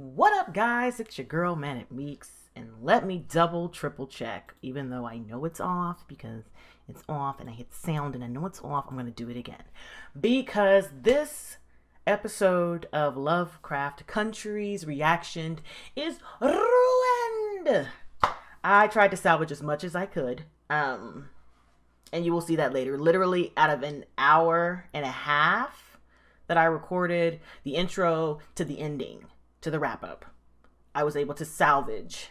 What up, guys? It's your girl ManicMeeks, and let me double triple check, even though I know it's off because it's off and I hit sound and I know it's off. I'm gonna do it again because this episode of Lovecraft Country's reaction is ruined. I tried to salvage as much as I could, and you will see that later. Literally out of an hour and a half that I recorded, the intro to the ending to the wrap up, I was able to salvage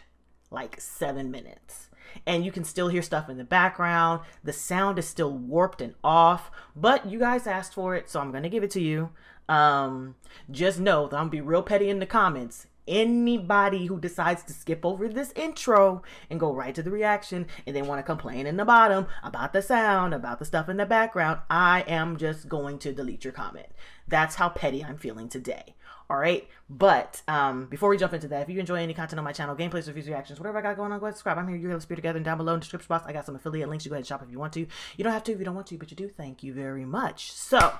like 7 minutes. And you can still hear stuff in the background. The sound is still warped and off, but you guys asked for it, so I'm gonna give it to you. Just know that I'm gonna be real petty in the comments. Anybody who decides to skip over this intro and go right to the reaction and they want to complain in the bottom about the sound, about the stuff in the background, I am just going to delete your comment. That's how petty I'm feeling today. All right, but before we jump into that, if you enjoy any content on my channel, gameplays, reviews, reactions, whatever I got going on, go ahead and subscribe. I'm here, you're let's be together, and down below in the description box I got some affiliate links. You go ahead and shop if you want to. You don't have to if you don't want to, but you do. Thank you very much. So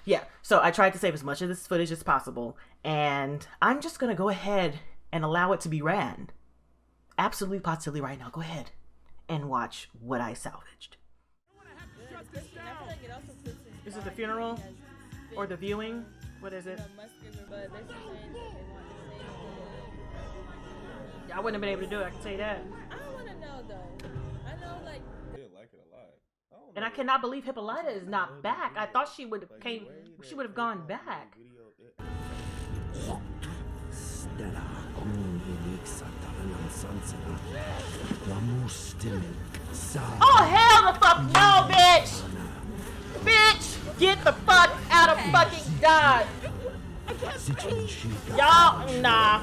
yeah, so I tried to save as much of this footage as possible, and I'm just gonna go ahead and allow it to be ran absolutely positively right now. Go ahead and watch what I salvaged. This is the funeral or the viewing? What is it? I wouldn't have been able to do it, I can say that. I don't want to know though. I know like they like it a lot. And I cannot believe Hippolyta is not back. I thought she would have gone back. Oh hell the fuck no, bitch! Bitch! Get the fuck out of fucking Dodge! Y'all, nah.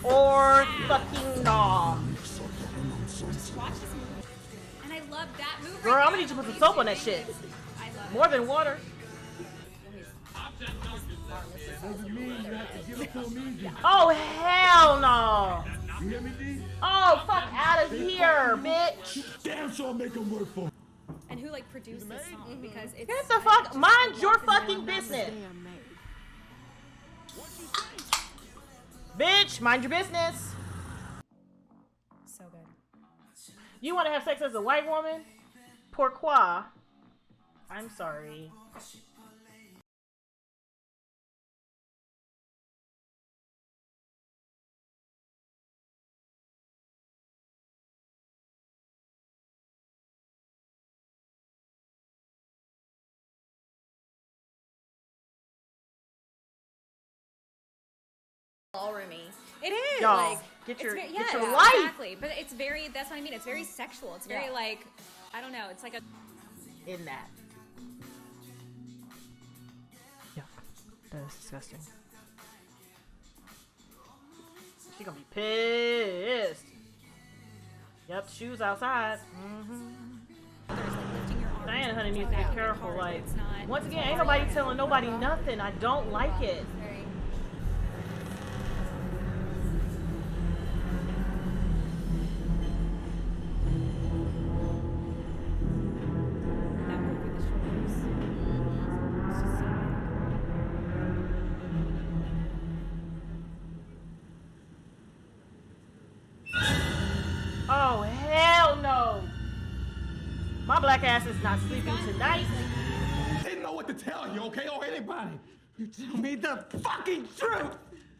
Or fucking nah. and I love that movie. Girl, I'm gonna need you to put some soap on that shit. More than water. Oh hell no! Oh fuck out of here, bitch! Damn sure make them work for me. And who like produced this song because it's Get the fuck, mind your fucking business. Bitch, mind your business. so good. You want to have sex as a white woman? Pourquoi? I'm sorry. Ballroomy. It is. Y'all, like get your yeah, life. Exactly. But it's very. That's what I mean. It's very sexual. It's very like, I don't know. It's like a. In that. Yeah, that is disgusting. She gonna be pissed. Yep, shoes outside. There's like lifting your arms. Diana, honey, needs to be out, careful. hard, Like, it's not once again, ain't nobody telling nobody nothing. I don't like it. Very. That move with the shoulders. It's just so Oh, hell no. My black ass is not sleeping tonight. I didn't know what to tell you, okay, or anybody. You tell me the fucking truth.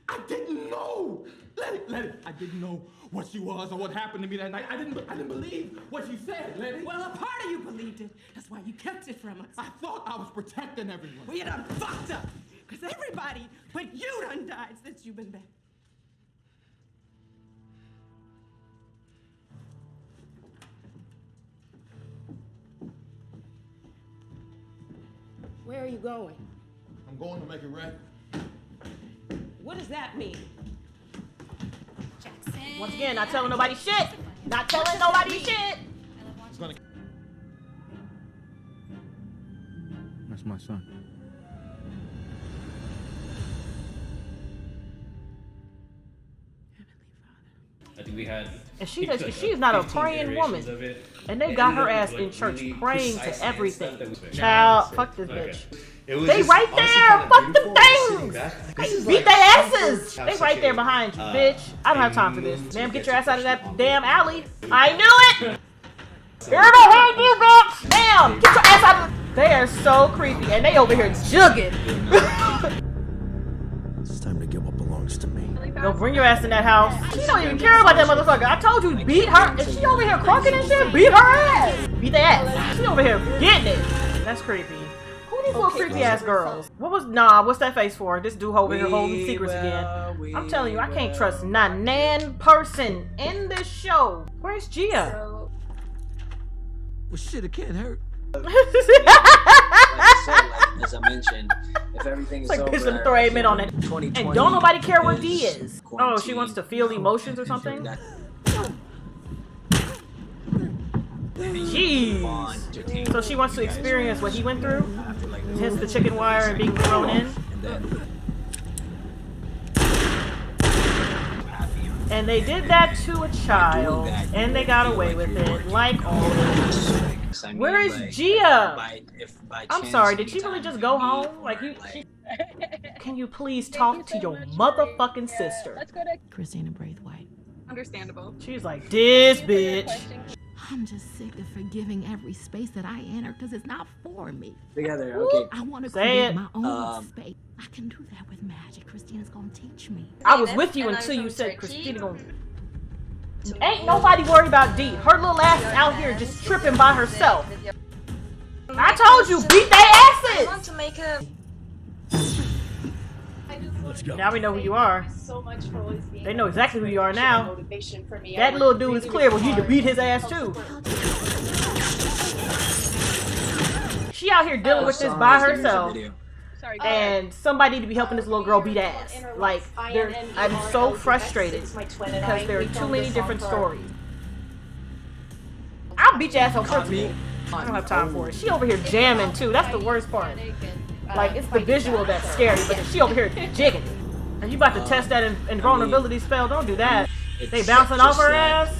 I didn't know. Let it. I didn't know what she was or what happened to me that night. I didn't believe what she said, let it. Well, a part of you believed it. That's why you kept it from us. I thought I was protecting everyone. Well, you done fucked up. Because everybody but you done died since you've been back. Where are you going? I'm going to make it right. What does that mean? Jackson. Once again, not telling nobody shit. Not telling nobody shit. I love watching. That's my son. Heavenly Father. I think we had. And she's not a praying woman. And they got her ass in church praying to everything. Child, fuck this bitch. They right there! Fuck the things! Beat their asses! They right there behind you, bitch. I don't have time for this. Ma'am, get your ass out of that damn alley. I knew it! You're behind you, bitch! Ma'am, get your ass out of the... They are so creepy, and they over here jugging. It's time to give what belongs to me. Yo, bring your ass in that house. She don't even care about that motherfucker. I told you, beat her. Is she over here crunking and shit? Beat her ass. Beat the ass. She over here getting it. That's creepy. Who these little creepy ass girls? What's that face for? This dude over here holding secrets again. I'm telling you, I can't trust not nan person in this show. Where's Gia? Well, shit, it can't hurt. Like I said, as I mentioned, if everything is It's like over, pitch them throw amen on it. 2020 And don't nobody care what D is. Oh, quarantine. she wants to feel emotions or something? Jeez. So she wants to experience what he went through? Hence the chicken wire and being thrown in? And they did that to a child, and they got away with it, like always. Where is Gia? I'm sorry, did she really just go home? Like, can you please talk to your motherfucking sister? Let's go to Christina Braithwaite. understandable. She's like, this bitch. I'm just sick of forgiving every space that I enter because it's not for me. Together, okay. I want to Say create it. my own space. I can do that with magic. Christina's gonna teach me. I was with you until you said Christina gonna... Ain't nobody worried about D. Her little ass is out here just tripping by herself. I told you, beat their asses! I want to make a... Let's go. Now we know who you are. So much for always being They know exactly who you are now. motivation for me. That little dude is clear, but you need to beat his ass too. She out here dealing with this by herself. Sorry, And somebody need to be helping this little girl beat ass. Like, I'm so frustrated because there are too many different stories. I'll beat your ass on purpose. I don't have time for it. She over here jamming too. That's the worst part. Like, it's the visual that's scary, but she over here jigging. And you about to test that invulnerability spell? Don't do that. They bouncing off her ass.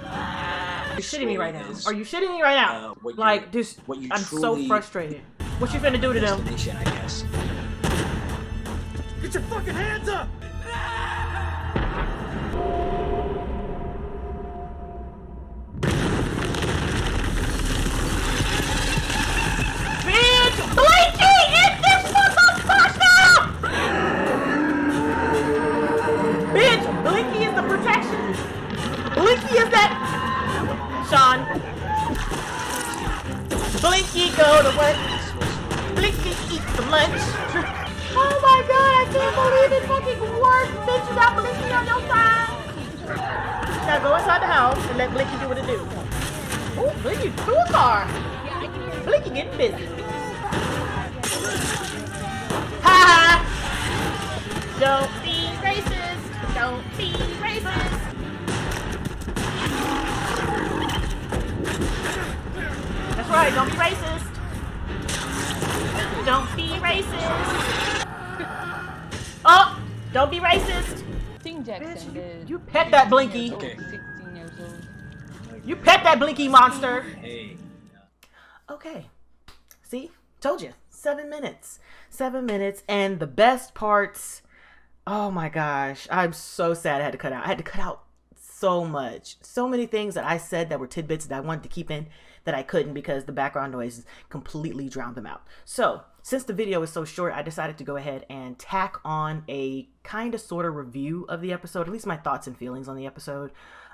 Are you shitting me right now? Are you shitting me right now? Like, this, I'm so frustrated. What you finna do to them? I guess. Get your fucking hands up! Bitch! Blinky! It's this motherfucker! Bitch! Blinky is the protection. Blinky is that... Sean. Blinky, go to work. Blinky, eat some lunch. Oh my god, I can't believe it fucking worked. Bitch, you got Blinky on your side. Now go inside the house and let Blinky do what it do. Oh, Blinky threw a car. Blinky getting busy. Ha ha! Don't be racist. Don't be racist. That's right, don't be racist. Don't be racist. Oh, don't be racist. Jackson did. You pet that Blinky. Okay. 16 years old. You pet that Blinky monster. Hey. Okay. See? Told you. 7 minutes. 7 minutes. And the best parts. Oh my gosh. I'm so sad I had to cut out. I had to cut out so much. So many things that I said that were tidbits that I wanted to keep in that I couldn't because the background noise completely drowned them out. So, since the video is so short, I decided to go ahead and tack on a kind of sort of review of the episode, at least my thoughts and feelings on the episode.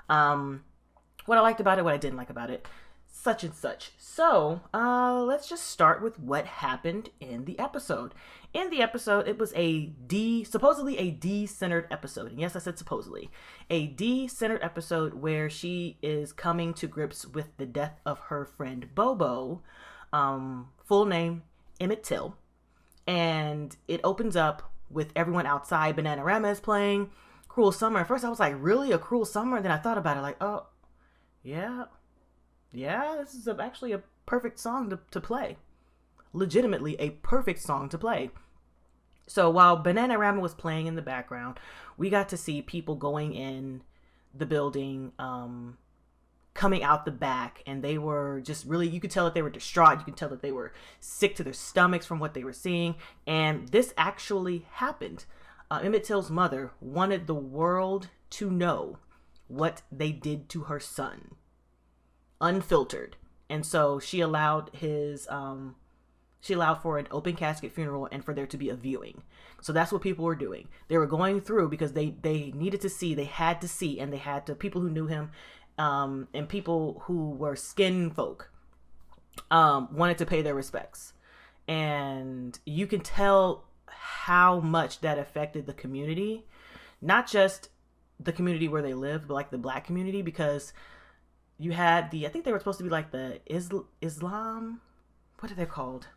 What I liked about it, what I didn't like about it, such and such. So, let's just start with what happened in the episode. In the episode, it was supposedly a D-centered episode. And yes, I said supposedly. A D-centered episode where she is coming to grips with the death of her friend Bobo. Full name, Emmett Till. And it opens up with everyone outside. Bananarama is playing. Cruel Summer. At first I was like, really? A Cruel Summer? And then I thought about it like, oh, yeah, this is actually a perfect song to play. Legitimately a perfect song to play. So while Bananarama was playing in the background, we got to see people going in the building, coming out the back, and they were just really, you could tell that they were distraught. You could tell that they were sick to their stomachs from what they were seeing. And this actually happened. Emmett Till's mother wanted the world to know what they did to her son, unfiltered. And so she allowed for an open casket funeral and for there to be a viewing. So that's what people were doing. They were going through because they needed to see, they had to see, and they had to, people who knew him, and people who were skin folk, wanted to pay their respects. And you can tell how much that affected the community, not just the community where they lived, but like the black community, because you had I think they were supposed to be like the Islam, what are they called?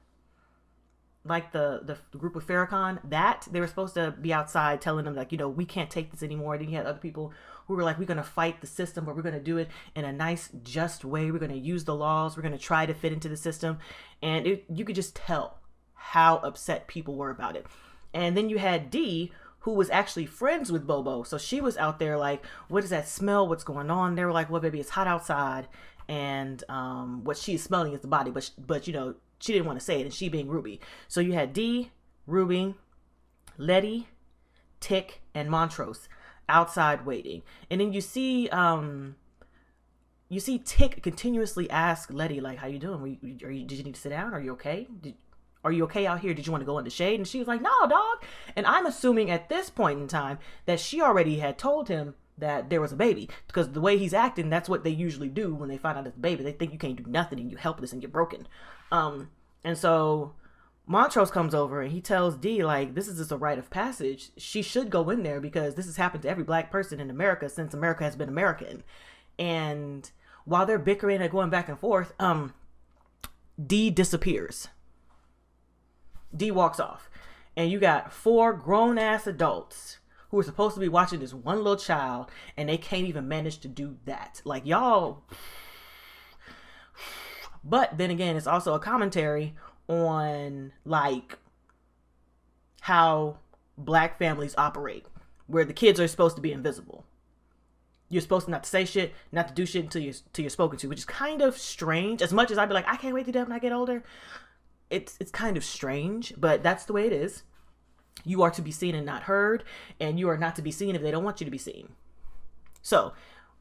Like the group of Farrakhan, that they were supposed to be outside telling them, like, you know, we can't take this anymore. Then you had other people who were like, we're going to fight the system, but we're going to do it in a nice, just way. We're going to use the laws. We're going to try to fit into the system. And you could just tell how upset people were about it. And then you had Dee, who was actually friends with Bobo. So she was out there like, what is that smell? What's going on? They were like, well, baby, it's hot outside. And what she's smelling is the body. But you know, she didn't want to say it, and she being Ruby. So you had Dee, Ruby, Letty, Tick, and Montrose outside waiting. And then you see Tick continuously ask Letty, like, how you doing? Did you need to sit down? Are you okay? Are you okay out here? Did you want to go in the shade? And she was like, no, dog. And I'm assuming at this point in time that she already had told him that there was a baby, because the way he's acting, that's what they usually do when they find out it's a baby. They think you can't do nothing and you're helpless and you're broken. And so Montrose comes over and he tells Dee, like, this is just a rite of passage. She should go in there because this has happened to every black person in America since America has been American. And while they're bickering and going back and forth, Dee disappears. Dee walks off, and you got 4 grown-ass adults who are supposed to be watching this one little child, and they can't even manage to do that. Like, y'all. But then again, it's also a commentary on, like, how black families operate, where the kids are supposed to be invisible. You're supposed to not to say shit, not to do shit until you're spoken to, which is kind of strange. As much as I'd be like, I can't wait to do that when I get older. It's kind of strange, but that's the way it is. You are to be seen and not heard, and you are not to be seen if they don't want you to be seen. So,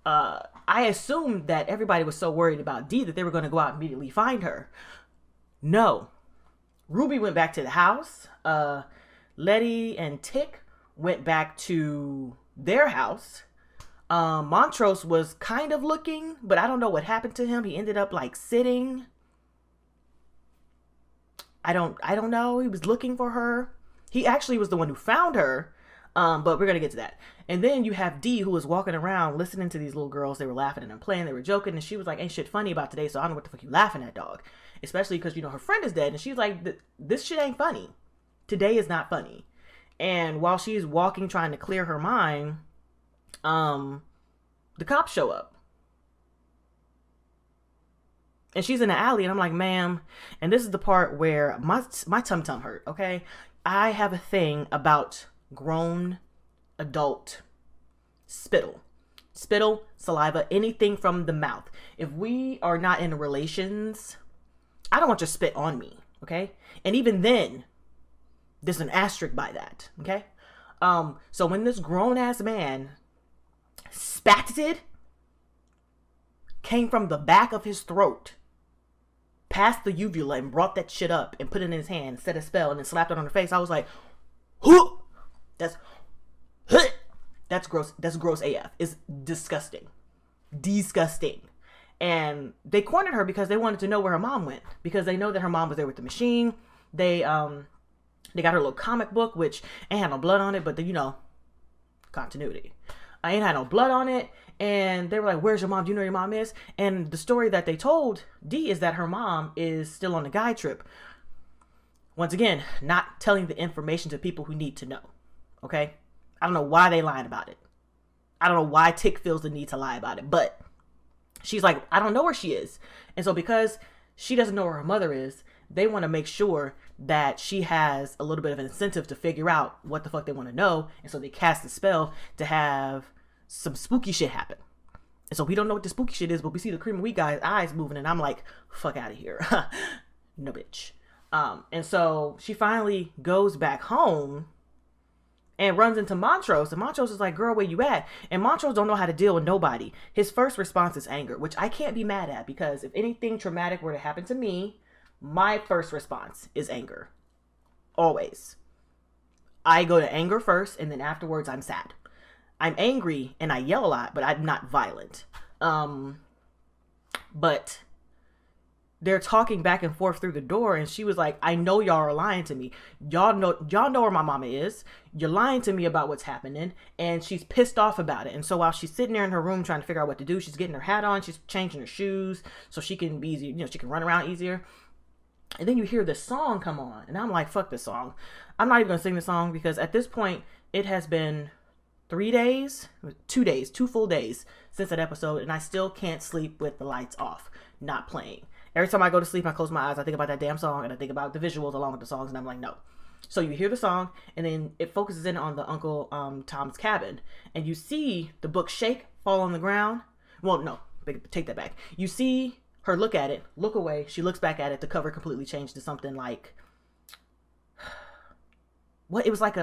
I assumed that everybody was so worried about Dee that they were going to go out and immediately find her. No. Ruby went back to the house. Letty and Tick went back to their house. Montrose was kind of looking, but I don't know what happened to him. He ended up like sitting. I don't know. He was looking for her. He actually was the one who found her. But we're going to get to that. And then you have Dee, who was walking around listening to these little girls. They were laughing and playing. They were joking. And she was like, ain't shit funny about today. So I don't know what the fuck you laughing at, dog. Especially because, you know, her friend is dead. And she's like, this shit ain't funny. Today is not funny. And while she's walking, trying to clear her mind, the cops show up. And she's in the alley, and I'm like, ma'am, and this is the part where my tum-tum hurt, okay? I have a thing about grown adult spittle, saliva, anything from the mouth. If we are not in relations, I don't want your spit on me, okay? And even then, there's an asterisk by that, okay? So when this grown-ass man spatted, came from the back of his throat, past the uvula, and brought that shit up and put it in his hand, said a spell, and then slapped it on her face. I was like, huh! That's gross. That's gross AF. It's disgusting. Disgusting. And they cornered her because they wanted to know where her mom went, because they know that her mom was there with the machine. They got her little comic book, which ain't had no blood on it, but you know, continuity. I ain't had no blood on it. And they were like, where's your mom? Do you know where your mom is? And the story that they told Dee is that her mom is still on the guy trip. Once again, not telling the information to people who need to know. Okay? I don't know why they lied about it. I don't know why Tick feels the need to lie about it. But she's like, I don't know where she is. And so because she doesn't know where her mother is, they want to make sure that she has a little bit of an incentive to figure out what the fuck they want to know. And so they cast a spell to have some spooky shit happen. And so we don't know what the spooky shit is, but we see the cream of wheat guy's eyes moving, and I'm like, fuck out of here. No, bitch. And so she finally goes back home and runs into Montrose. And Montrose is like, girl, where you at? And Montrose don't know how to deal with nobody. His first response is anger, which I can't be mad at, because if anything traumatic were to happen to me, my first response is anger. Always. I go to anger first, and then afterwards I'm sad. I'm angry and I yell a lot, but I'm not violent. But they're talking back and forth through the door, and she was like, I know y'all are lying to me. Y'all know where my mama is. You're lying to me about what's happening. And she's pissed off about it. And so while she's sitting there in her room trying to figure out what to do, she's getting her hat on, she's changing her shoes so she can be easy, she can run around easier. And then you hear this song come on, and I'm like, fuck this song. I'm not even gonna sing the song, because at this point it has been 2 full days since that episode, and I still can't sleep with the lights off, not playing. Every time I go to sleep, I close my eyes, I think about that damn song, and I think about the visuals along with the songs, and I'm like, no. So you hear the song, and then it focuses in on the Uncle Tom's cabin, and you see the book shake, fall on the ground. Well, no, take that back. You see her look at it, look away, she looks back at it, the cover completely changed to something like, what? It's like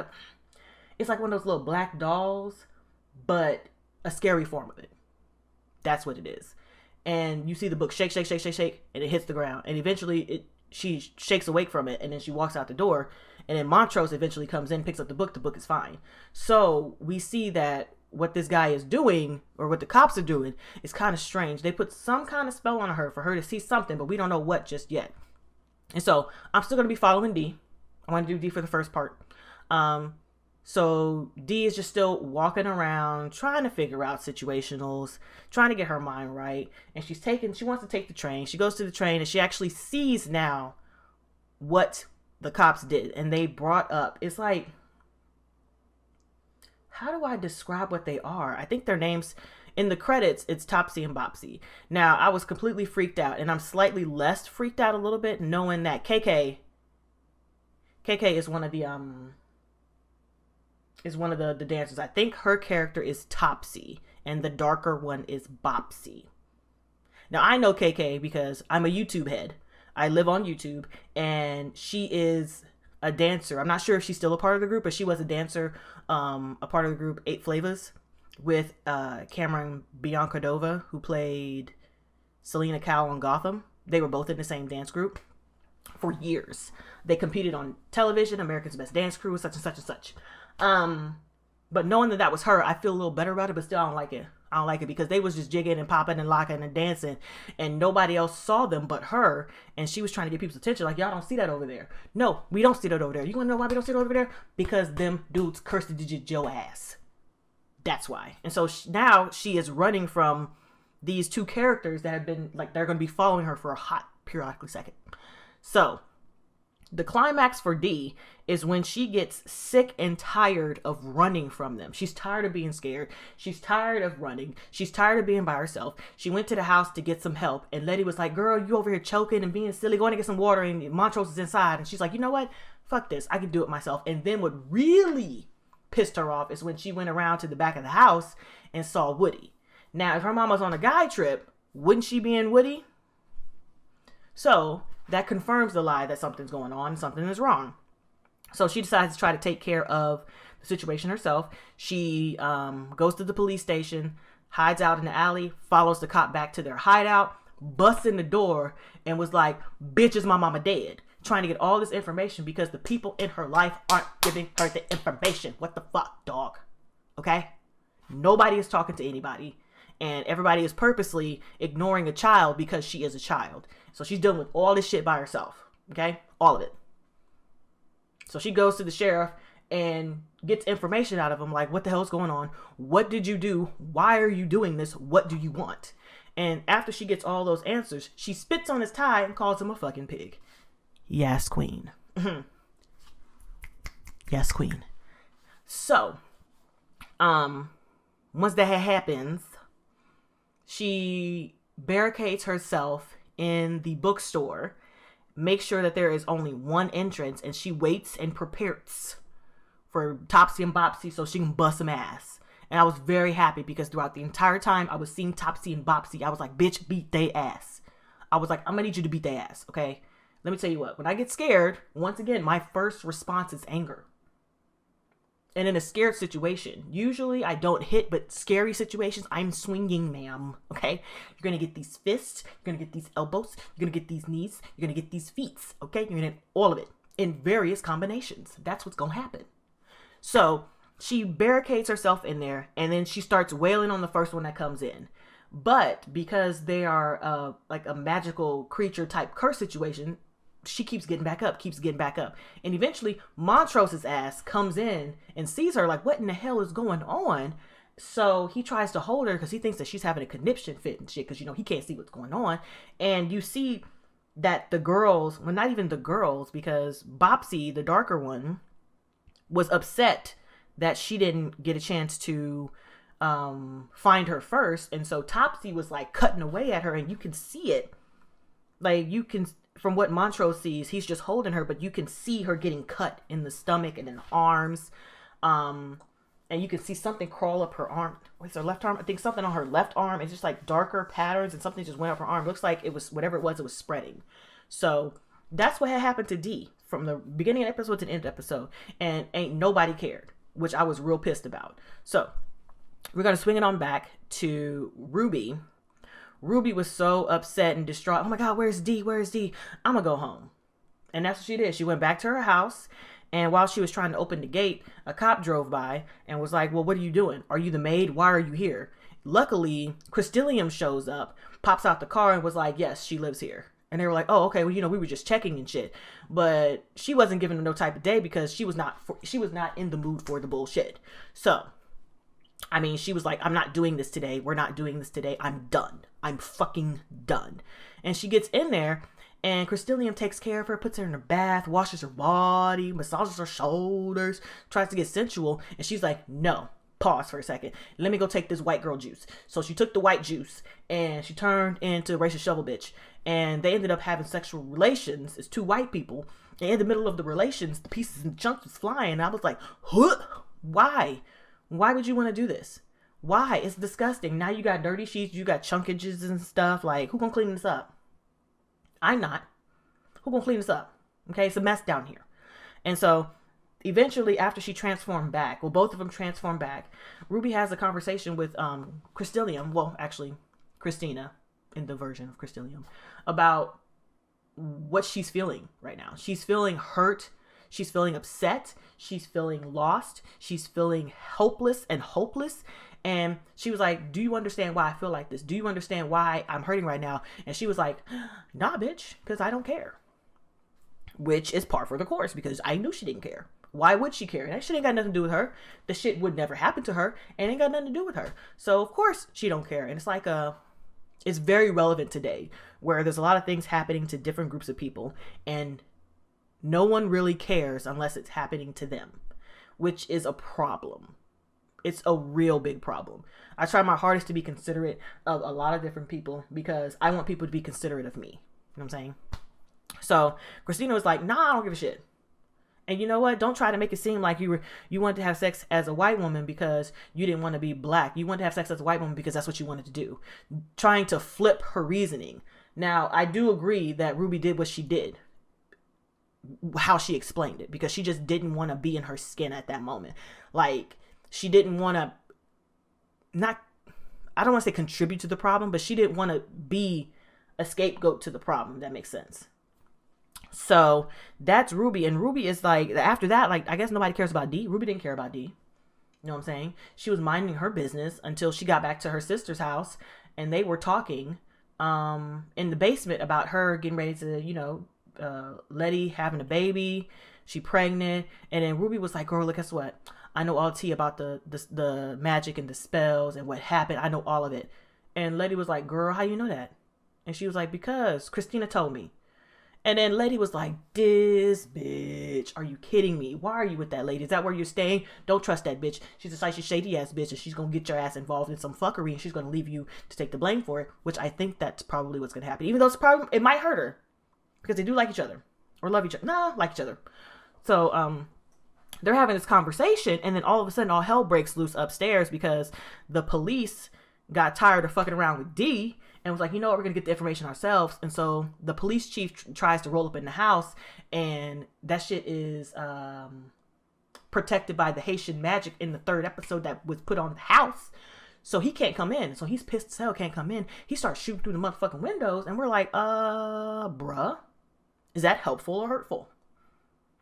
one of those little black dolls, but a scary form of it. That's what it is. And you see the book shake, shake, shake, shake, shake, and it hits the ground. And eventually she shakes awake from it, and then she walks out the door. And then Montrose eventually comes in, picks up the book. The book is fine. So we see that what this guy is doing, or what the cops are doing, is kind of strange. They put some kind of spell on her for her to see something, but we don't know what just yet. And so I'm still going to be following D. I want to do D for the first part. So D is just still walking around, trying to figure out situationals, trying to get her mind right. And she wants to take the train. She goes to the train, and she actually sees now what the cops did. And they brought up, it's like, how do I describe what they are? I think their names in the credits, it's Topsy and Bopsy. Now, I was completely freaked out, and I'm slightly less freaked out a little bit knowing that KK is one of the dancers. I think her character is Topsy, and the darker one is Bopsy. Now, I know KK because I'm a YouTube head. I live on YouTube, and she is a dancer. I'm not sure if she's still a part of the group, but she was a dancer, a part of the group 8 Flavors with Cameron Biancordova, who played Selena Kyle on Gotham. They were both in the same dance group for years. They competed on television, America's Best Dance Crew, such and such and such. But knowing that was her, I feel a little better about it, but still I don't like it. I don't like it because they was just jigging and popping and locking and dancing, and nobody else saw them but her, and she was trying to get people's attention, like, y'all don't see that over there. No, we don't see that over there. You wanna know why we don't see it over there? Because them dudes cursed the digit Joe ass. That's why. And so now she is running from these two characters that have been, like, they're going to be following her for a hot periodically second. So the climax for D is when she gets sick and tired of running from them. She's tired of being scared. She's tired of running. She's tired of being by herself. She went to the house to get some help, and Letty was like, girl, you over here choking and being silly, going to get some water, and Montrose is inside. And she's like, you know what? Fuck this. I can do it myself. And then what really pissed her off is when she went around to the back of the house and saw Woody. Now, if her mom was on a guy trip, wouldn't she be in Woody? So that confirms the lie that something's going on, something is wrong. So she decides to try to take care of the situation herself. She goes to the police station, hides out in the alley, follows the cop back to their hideout, busts in the door, and was like, bitch, is my mama dead? Trying to get all this information because the people in her life aren't giving her the information. What the fuck, dog? Okay? Nobody is talking to anybody, and everybody is purposely ignoring a child because she is a child. So she's dealing with all this shit by herself. Okay? All of it. So she goes to the sheriff and gets information out of him, like, what the hell is going on? What did you do? Why are you doing this? What do you want? And after she gets all those answers, she spits on his tie and calls him a fucking pig. Yes, queen. Yes, queen. So, once that happens, she barricades herself in the bookstore, makes sure that there is only one entrance, and she waits and prepares for Topsy and Bopsy so she can bust some ass. And I was very happy because throughout the entire time I was seeing Topsy and Bopsy, I was like, bitch, beat they ass. I was like, I'm gonna need you to beat their ass, okay? Let me tell you what, when I get scared, once again, my first response is anger. And in a scared situation, usually I don't hit, but scary situations, I'm swinging, ma'am, okay? You're gonna get these fists, you're gonna get these elbows, you're gonna get these knees, you're gonna get these feet, okay? You're gonna get all of it in various combinations. That's what's gonna happen. So she barricades herself in there, and then she starts wailing on the first one that comes in. But because they are like a magical creature type curse situation, she keeps getting back up. And eventually Montrose's ass comes in and sees her like, what in the hell is going on? So he tries to hold her because he thinks that she's having a conniption fit and shit, because, you know, he can't see what's going on. And you see that the girls, well, not even the girls, because Bopsy, the darker one, was upset that she didn't get a chance to find her first. And so Topsy was like cutting away at her, and you can see it. Like, you can, from what Montrose sees, he's just holding her, but you can see her getting cut in the stomach and in the arms. And you can see something crawl up her arm. What's her left arm? I think something on her left arm. It's just like darker patterns, and something just went up her arm. Looks like it was, whatever it was spreading. So that's what had happened to Dee from the beginning of the episode to the end of the episode. And ain't nobody cared, which I was real pissed about. So we're going to swing it on back to Ruby. Ruby was so upset and distraught. Oh my God, where's Dee? Where's Dee? I'm going to go home. And that's what she did. She went back to her house. And while she was trying to open the gate, a cop drove by and was like, well, what are you doing? Are you the maid? Why are you here? Luckily, Crystallium shows up, pops out the car, and was like, yes, she lives here. And they were like, oh, okay, well, you know, we were just checking and shit. But she wasn't giving them no type of day because she was not in the mood for the bullshit. So, I mean, she was like, I'm not doing this today. We're not doing this today. I'm done. I'm fucking done. And she gets in there, and Crystallium takes care of her, puts her in her bath, washes her body, massages her shoulders, tries to get sensual. And she's like, no, pause for a second. Let me go take this white girl juice. So she took the white juice and she turned into a racist shovel bitch. And they ended up having sexual relations as two white people. And in the middle of the relations, the pieces and chunks was flying. And I was like, huh? Why? Why would you want to do this? Why? It's disgusting. Now you got dirty sheets, you got chunkages and stuff. Like, who gonna clean this up? I'm not. Who gonna clean this up? Okay, it's a mess down here. And so eventually, after she transformed back, well, both of them transformed back, Ruby has a conversation with Crystallium, well, actually, Christina, in the version of Crystallium, about what she's feeling right now. She's feeling hurt. She's feeling upset. She's feeling lost. She's feeling helpless and hopeless. And she was like, do you understand why I feel like this? Do you understand why I'm hurting right now? And she was like, nah, bitch, because I don't care. Which is par for the course, because I knew she didn't care. Why would she care? That shit ain't got nothing to do with her. The shit would never happen to her, and ain't got nothing to do with her. So, of course, she don't care. And it's like, it's very relevant today, where there's a lot of things happening to different groups of people, and no one really cares unless it's happening to them, which is a problem. It's a real big problem. I try my hardest to be considerate of a lot of different people because I want people to be considerate of me. You know what I'm saying? So Christina was like, nah, I don't give a shit. And you know what? Don't try to make it seem like you wanted to have sex as a white woman because you didn't want to be black. You wanted to have sex as a white woman because that's what you wanted to do. Trying to flip her reasoning. Now, I do agree that Ruby did what she did. How she explained it. Because she just didn't want to be in her skin at that moment. Like, she didn't want to, I don't want to say contribute to the problem, but she didn't want to be a scapegoat to the problem. That makes sense. So that's Ruby. And Ruby is like, after that, like, I guess nobody cares about Dee. Ruby didn't care about Dee. You know what I'm saying? She was minding her business until she got back to her sister's house, and they were talking in the basement about her getting ready to, you know, Letty having a baby. She pregnant. And then Ruby was like, girl, look, guess what? I know all tea about the magic and the spells and what happened. I know all of it. And Letty was like, girl, how you know that? And she was like, because Christina told me. And then Letty was like, this bitch, are you kidding me? Why are you with that lady? Is that where you're staying? Don't trust that bitch. She's a she's shady ass bitch, and she's going to get your ass involved in some fuckery, and she's going to leave you to take the blame for it, which I think that's probably what's going to happen. Even though it might hurt her. because they do like each other or love each other. No, like each other. So, they're having this conversation, and then all of a sudden all hell breaks loose upstairs because the police got tired of fucking around with D and was like, you know what, we're gonna get the information ourselves. And so the police chief tries to roll up in the house, and that shit is protected by the Haitian magic in the 3rd episode that was put on the house. So he can't come in. So he's pissed as hell, can't come in. He starts shooting through the motherfucking windows, and we're like, bruh, is that helpful or hurtful?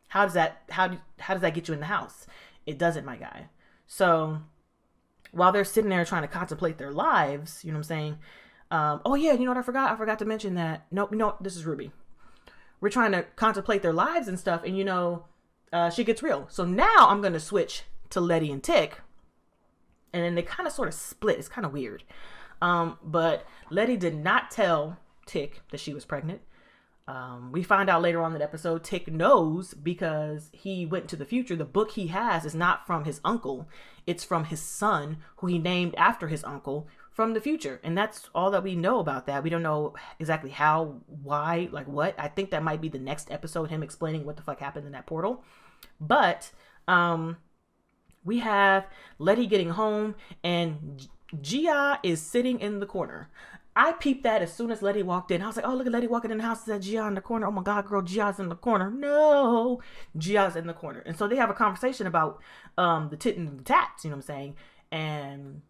How does that get you in the house? It doesn't, my guy. So while they're sitting there trying to contemplate their lives, you know what I'm saying? Oh yeah, you know what I forgot? I forgot to mention that. No, this is Ruby. We're trying to contemplate their lives and stuff, and shit gets real. So now I'm gonna switch to Letty and Tick, and then they kind of sort of split. It's kind of weird. But Letty did not tell Tick that she was pregnant. We find out later on in the episode, Tick knows because he went to the future. The book he has is not from his uncle. It's from his son, who he named after his uncle from the future. And that's all that we know about that. We don't know exactly how, why, like what. I think that might be the next episode, him explaining what the fuck happened in that portal. But we have Letty getting home, and Gia is sitting in the corner. I peeped that as soon as Letty walked in. I was like, oh, look at Letty walking in the house. Is that Gia in the corner? Oh my God, girl, Gia's in the corner. No, Gia's in the corner. And so they have a conversation about the tit and the tats, you know what I'm saying? And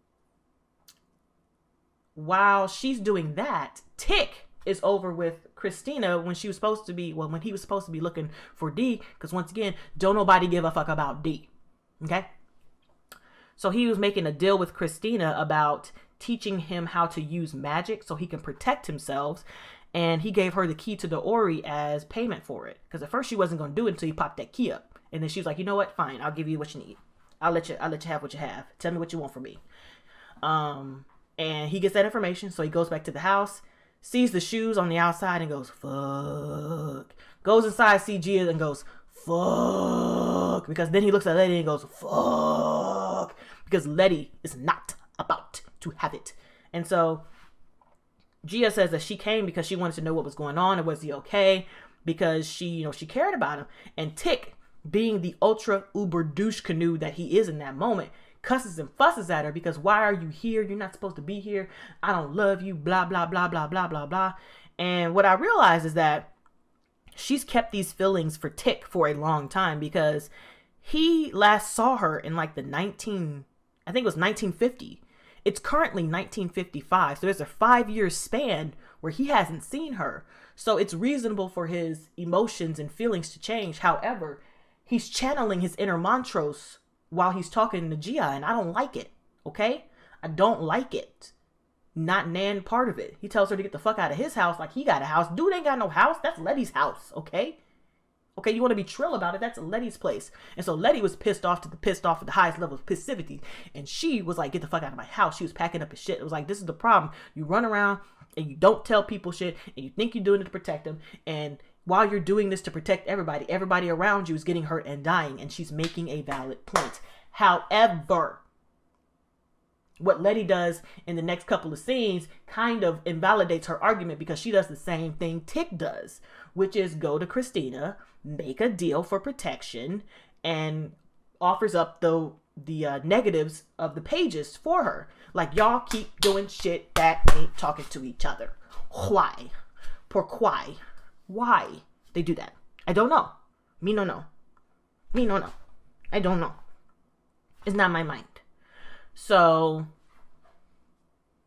while she's doing that, Tick is over with Christina when he was supposed to be looking for D, because once again, don't nobody give a fuck about D. Okay? So he was making a deal with Christina about teaching him how to use magic so he can protect himself, and he gave her the key to the Ori as payment for it, because at first she wasn't going to do it until he popped that key up, and then she was like, you know what, fine, I'll give you what you need. I'll let you have what you have. Tell me what you want from me. And he gets that information, so he goes back to the house, sees the shoes on the outside, and goes, fuck. Goes inside, sees Gia, and goes, fuck. Because then he looks at Letty and goes, fuck. Because Letty is not about to have it. And so Gia says that she came because she wanted to know what was going on and was he okay, because she cared about him. And Tick, being the ultra uber douche canoe that he is in that moment, cusses and fusses at her because why are you here? You're not supposed to be here. I don't love you, blah, blah, blah, blah, blah, blah, blah. And what I realized is that she's kept these feelings for Tick for a long time, because he last saw her in like I think it was 1950. It's currently 1955. So there's a 5-year span where he hasn't seen her. So it's reasonable for his emotions and feelings to change. However, he's channeling his inner Montrose while he's talking to Gia, and I don't like it. Okay? I don't like it. Not Nan part of it. He tells her to get the fuck out of his house like he got a house. Dude ain't got no house. That's Letty's house. Okay? Okay, you want to be trill about it? That's Letty's place. And so Letty was pissed off at the highest level of passivity. And she was like, get the fuck out of my house. She was packing up his shit. It was like, this is the problem. You run around and you don't tell people shit, and you think you're doing it to protect them. And while you're doing this to protect everybody around you is getting hurt and dying. And she's making a valid point. However, what Letty does in the next couple of scenes kind of invalidates her argument, because she does the same thing Tick does, which is go to Christina, make a deal for protection, and offers up the negatives of the pages for her. Like, y'all keep doing shit that ain't talking to each other. Why? Pourquoi? Why they do that? I don't know. Me no know. I don't know. It's not my mind. So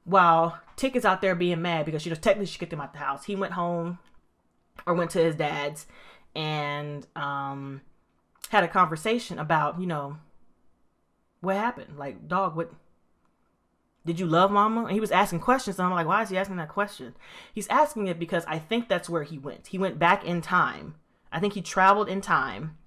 while Tick is out there being mad because technically she kicked him out the house, he went home or went to his dad's and had a conversation about, what happened? Like, dog, what did you love mama? And he was asking questions, and I'm like, why is he asking that question? He's asking it because I think that's where he went. He went back in time. I think he traveled in time,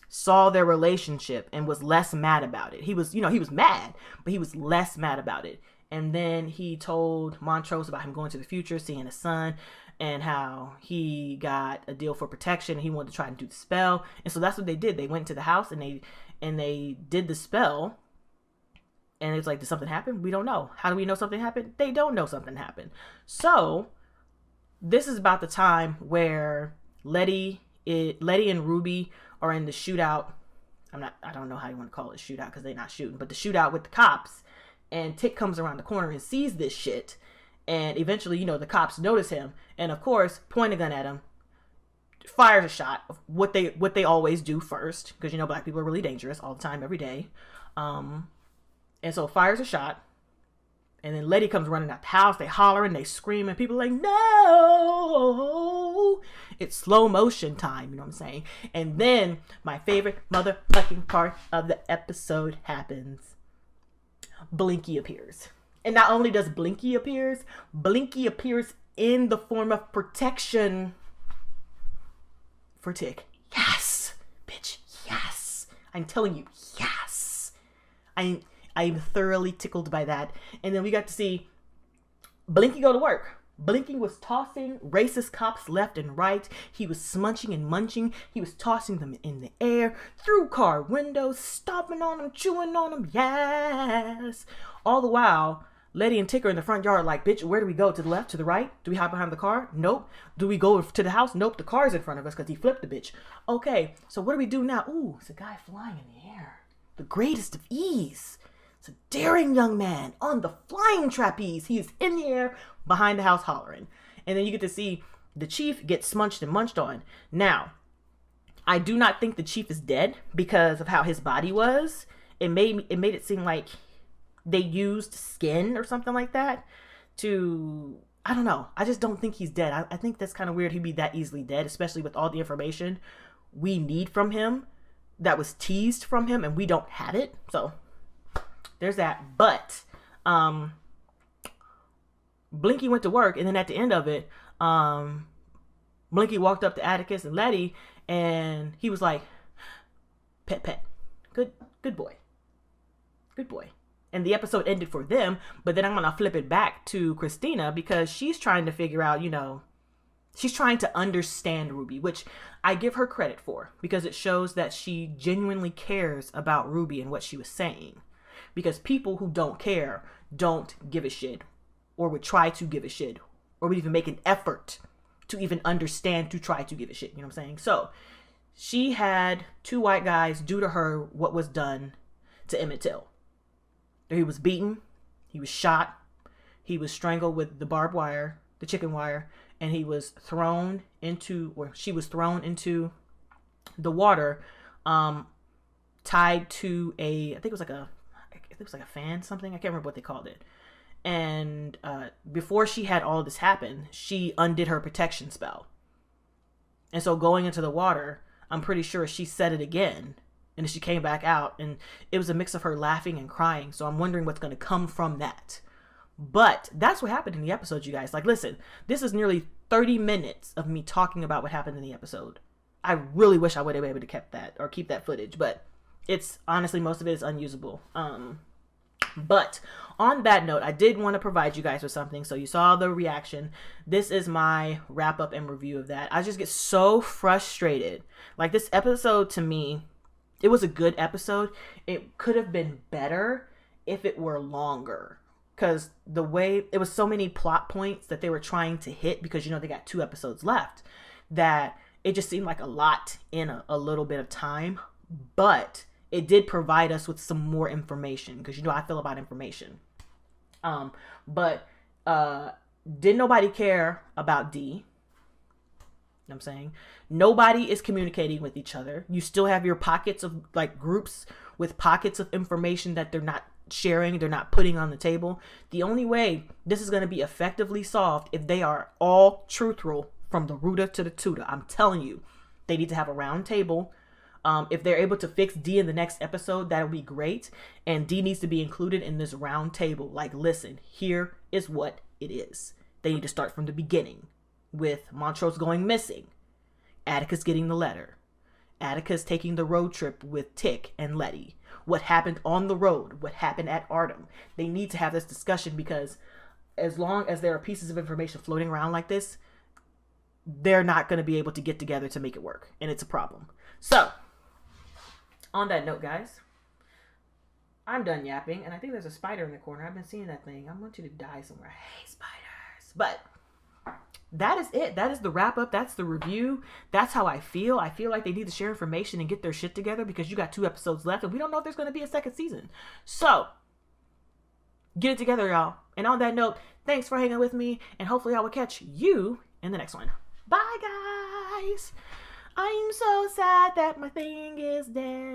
saw their relationship, and was less mad about it. He was, he was mad, but he was less mad about it. And then he told Montrose about him going to the future, seeing his son, and how he got a deal for protection. He wanted to try and do the spell. And so that's what they did. They went to the house and they did the spell. And it's like, did something happen? We don't know. How do we know something happened? They don't know something happened. So this is about the time where Letty and Ruby are in the shootout. I don't know how you want to call it shootout because they're not shooting, but the shootout with the cops. And Tick comes around the corner and sees this shit. And eventually, you know, the cops notice him. And of course, point a gun at him. Fires a shot of what they always do first. Because, you know, black people are really dangerous all the time, every day. And so fires a shot. And then Letty comes running out the house. They hollering, they scream, and people are like, no! It's slow motion time, you know what I'm saying? And then my favorite motherfucking part of the episode happens. Blinky appears. And not only does Blinky appears in the form of protection for Tick. Yes! Bitch, yes! I'm telling you, yes! I'm thoroughly tickled by that. And then we got to see Blinky go to work. Blinky was tossing racist cops left and right. He was smunching and munching. He was tossing them in the air, through car windows, stomping on them, chewing on them. Yes! All the while, Letty and Tick are in the front yard like, bitch, where do we go? To the left? To the right? Do we hide behind the car? Nope. Do we go to the house? Nope. The car's in front of us because he flipped the bitch. Okay, so what do we do now? Ooh, it's a guy flying in the air. The greatest of ease. It's a daring young man on the flying trapeze. He is in the air behind the house hollering. And then you get to see the chief get smunched and munched on. Now, I do not think the chief is dead because of how his body was. It made it seem like they used skin or something like that to, I don't know. I just don't think he's dead. I think that's kind of weird he'd be that easily dead, especially with all the information we need from him that was teased from him and we don't have it. So there's that. But Blinky went to work, and then at the end of it, Blinky walked up to Atticus and Letty, and he was like, pet, good boy, good boy. And the episode ended for them, but then I'm gonna flip it back to Christina because she's trying to figure out, you know, she's trying to understand Ruby, which I give her credit for because it shows that she genuinely cares about Ruby and what she was saying. Because people who don't care don't give a shit, or would try to give a shit, or would even make an effort to even understand to try to give a shit. You know what I'm saying? So she had two white guys do to her what was done to Emmett Till. He was beaten, he was shot, he was strangled with the barbed wire, the chicken wire, and he was thrown into, or she was thrown into the water, tied to a, I think it was like a fan, something. I can't remember what they called it. And before she had all this happen, she undid her protection spell. And so going into the water, I'm pretty sure she said it again. And then she came back out, and it was a mix of her laughing and crying. So I'm wondering what's going to come from that. But that's what happened in the episode, you guys. Like, listen, this is nearly 30 minutes of me talking about what happened in the episode. I really wish I would have been able to keep that footage, but it's honestly, most of it is unusable. But on that note, I did want to provide you guys with something. So you saw the reaction. This is my wrap up and review of that. I just get so frustrated. Like, this episode, to me, it was a good episode. It could have been better if it were longer. Because the way, it was so many plot points that they were trying to hit, because, you know, they got 2 episodes left, that it just seemed like a lot in a little bit of time. But it did provide us with some more information, because, you know, I feel about information. But did nobody care about D? You know what I'm saying? Nobody is communicating with each other. You still have your pockets of, like, groups with pockets of information that they're not sharing, they're not putting on the table. The only way this is going to be effectively solved if they are all truthful from the rooter to the tutor. I'm telling you, they need to have a round table. If they're able to fix D in the next episode, that'll be great. And D needs to be included in this round table. Like, listen, here is what it is. They need to start from the beginning with Montrose going missing, Atticus getting the letter, Atticus taking the road trip with Tick and Letty, what happened on the road, what happened at Artem. They need to have this discussion, because as long as there are pieces of information floating around like this, they're not going to be able to get together to make it work. And it's a problem. So, on that note, guys, I'm done yapping. And I think there's a spider in the corner. I've been seeing that thing. I want you to die somewhere. I hate spiders. But that is it. That is the wrap up. That's the review. That's how I feel. I feel like they need to share information and get their shit together because you got 2 episodes left and we don't know if there's going to be a second season. So get it together, y'all. And on that note, thanks for hanging with me, and hopefully I will catch you in the next one. Bye, guys. I'm so sad that my thing is dead.